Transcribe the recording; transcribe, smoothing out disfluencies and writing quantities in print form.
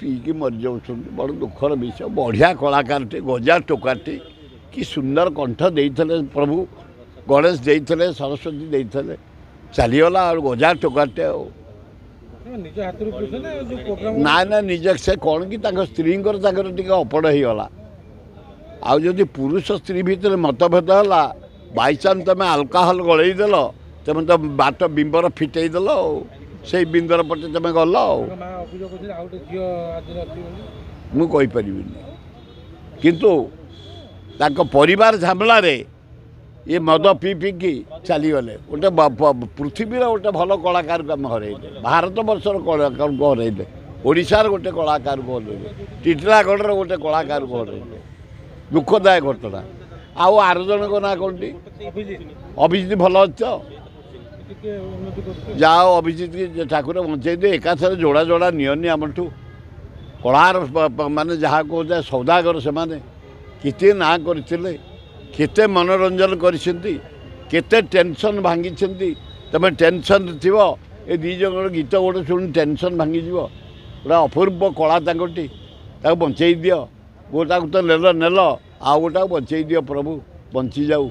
Peaky मरी जाऊँ बड़ दुखर विषय बढ़िया कलाकारटे गजा टोकाटे कि सुंदर कंठ देते प्रभु गणेश देते सरस्वती देते चलीगला और गजा टोकाटे ना ना निज से कौन कि स्त्री टी अपड़ हो गला आदि पुरुष स्त्री भितर मतभेद है बाईचान्स तुम आल्कोहल गलईदेल तुम तो बाट बिंबर फिटेदेल से बिंदर पटे तुम गल मुझे किंतु परिवार झमेला ये मद पी पीकी चलीगले गोटे पृथ्वी गोटे भल कलाकार को आम हरइले भारत वर्षर कलाकार को हरइले ओडिशार गोटे कलाकार को हरइले टिटलागढ़ गोटे कलाकार को हरइले दुखदायक घटना आउ आर जन को ना कौन अभिजित भल अच्छ जाओ अभिजित ठाकुर बंचे दे एकाथर जोड़ा जोड़ा नियनि आमठू कलार माने जहाँ कहते सौदागर से केते ना करथिले केते मनोरंजन करते टेंशन भांगी तुम टेंशन थी ए दी जन गीत गोटे शुणी टेंशन भांगी गोटा अपूर्व कला ताकटी बंचई दि गोटा तो नेल नेल आ गोटा बंचई दियो प्रभु बंची जाऊ।